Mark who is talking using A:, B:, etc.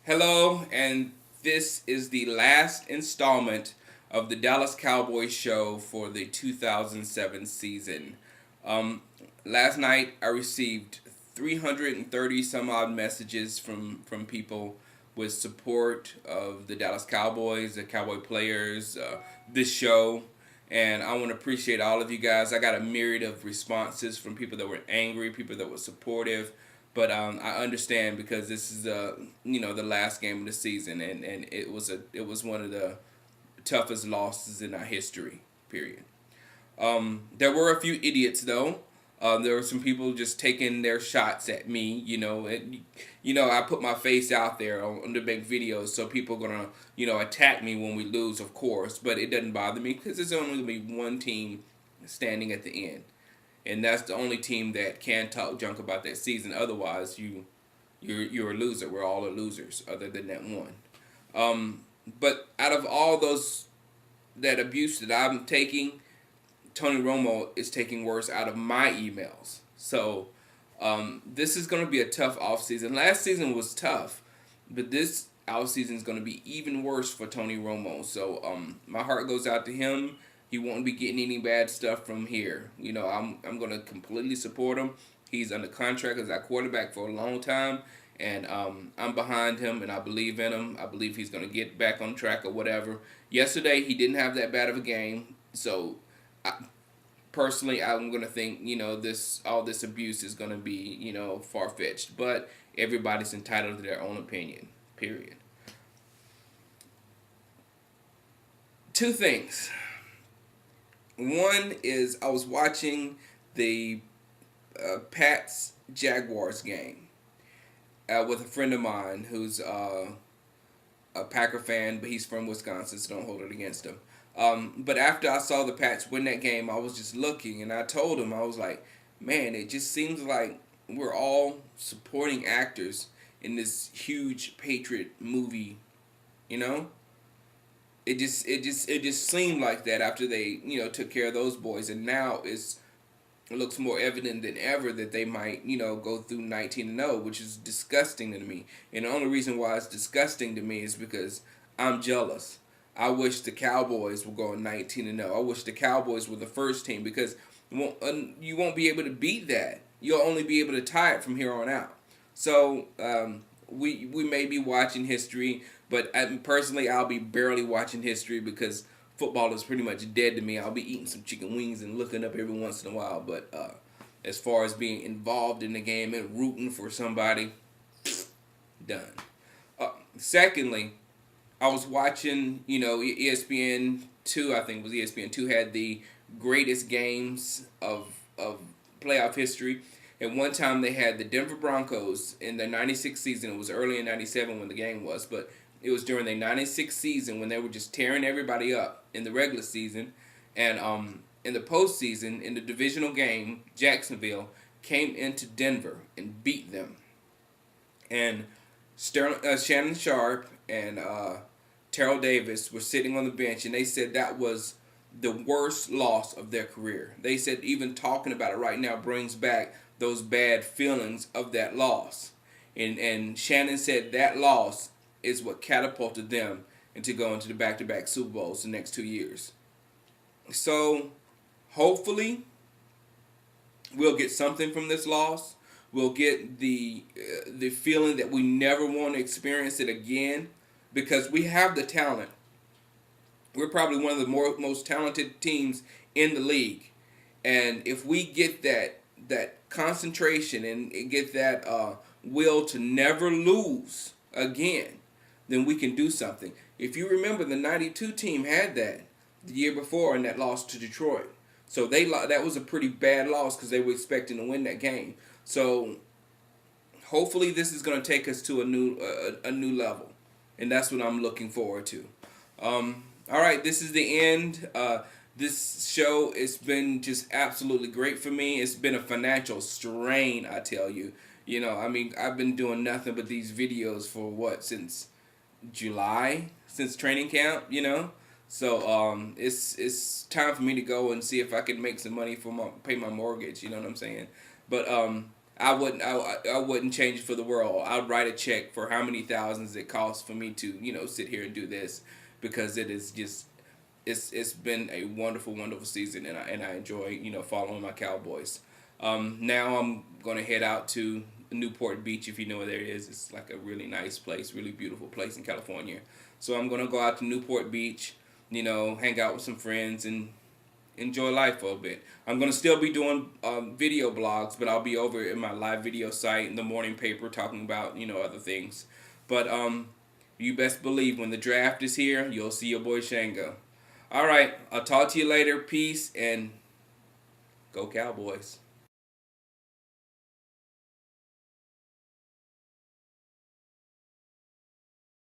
A: Hello, and this is the last installment of the Dallas Cowboys Show for the 2007 season. Um, Last night I received 330 some odd messages from people with support of the Dallas Cowboys, the Cowboy players, this show. And I want to appreciate all of you guys. I got a myriad of responses from people that were angry, people that were supportive, but I understand because this is the last game of the season, and it was one of the toughest losses in our history. Period. There were a few idiots though. There were some people just taking their shots at me. I put my face out there on the big videos, so people are gonna attack me when we lose, of course. But it doesn't bother me because there's only gonna be one team standing at the end, and that's the only team that can talk junk about that season. Otherwise, you're a loser. We're all are losers, other than that one. But out of all those that abuse that I'm taking, Tony Romo is taking worse out of my emails. So this is going to be a tough offseason. Last season was tough, but this offseason is going to be even worse for Tony Romo. So my heart goes out to him. He won't be getting any bad stuff from here. I'm going to completely support him. He's under contract as our quarterback for a long time, and I'm behind him, and I believe in him. I believe he's going to get back on track or whatever. Yesterday, he didn't have that bad of a game, so I, personally, I'm gonna think this all this abuse is gonna be far fetched, but everybody's entitled to their own opinion. Period. Two things. One is I was watching the Pats Jaguars game with a friend of mine who's a Packer fan, but he's from Wisconsin, so don't hold it against him. But after I saw the Pats win that game, I was just looking, and I told him, I was like, man, it just seems like we're all supporting actors in this huge Patriot movie, you know? It just seemed like that after they took care of those boys, and now it looks more evident than ever that they might go through 19-0, which is disgusting to me. And the only reason why it's disgusting to me is because I'm jealous. I wish the Cowboys were going 19-0. I wish the Cowboys were the first team because you won't be able to beat that. You'll only be able to tie it from here on out. So we may be watching history, but personally I'll be barely watching history because football is pretty much dead to me. I'll be eating some chicken wings and looking up every once in a while, but as far as being involved in the game and rooting for somebody, done. Secondly, I was watching, ESPN two. I think it was ESPN two had the greatest games of playoff history. At one time, they had the Denver Broncos in the '96 season. It was early in '97 when the game was, but it was during the '96 season when they were just tearing everybody up in the regular season, and in the postseason in the divisional game, Jacksonville came into Denver and beat them, and Shannon Sharp and Terrell Davis were sitting on the bench, and they said that was the worst loss of their career. They said even talking about it right now brings back those bad feelings of that loss. And Shannon said that loss is what catapulted them into going to the back-to-back Super Bowls the next 2 years. So hopefully we'll get something from this loss. We'll get the feeling that we never want to experience it again because we have the talent. We're probably one of the most talented teams in the league, and if we get that concentration and get that will to never lose again, then we can do something. If you remember, the '92 team had that the year before, and that lost to Detroit. So that was a pretty bad loss because they were expecting to win that game. So hopefully this is going to take us to a new level, and that's what I'm looking forward to. All right, this is the end. This show, it's been just absolutely great for me. It's been a financial strain, I tell you. I mean, I've been doing nothing but these videos for since July, since training camp. So it's time for me to go and see if I can make some money for pay my mortgage. You know what I'm saying? But I wouldn't change it for the world. I'd write a check for how many thousands it costs for me to sit here and do this, because it is just it's been a wonderful season, and I enjoy following my Cowboys. Now I'm gonna head out to Newport Beach, if you know where there is. It's like a really nice place, really beautiful place in California. So I'm gonna go out to Newport Beach, hang out with some friends and enjoy life for a bit. I'm gonna still be doing video blogs, but I'll be over in my live video site in the morning paper talking about other things. But you best believe when the draft is here, you'll see your boy Shango. All right, I'll talk to you later. Peace and go Cowboys.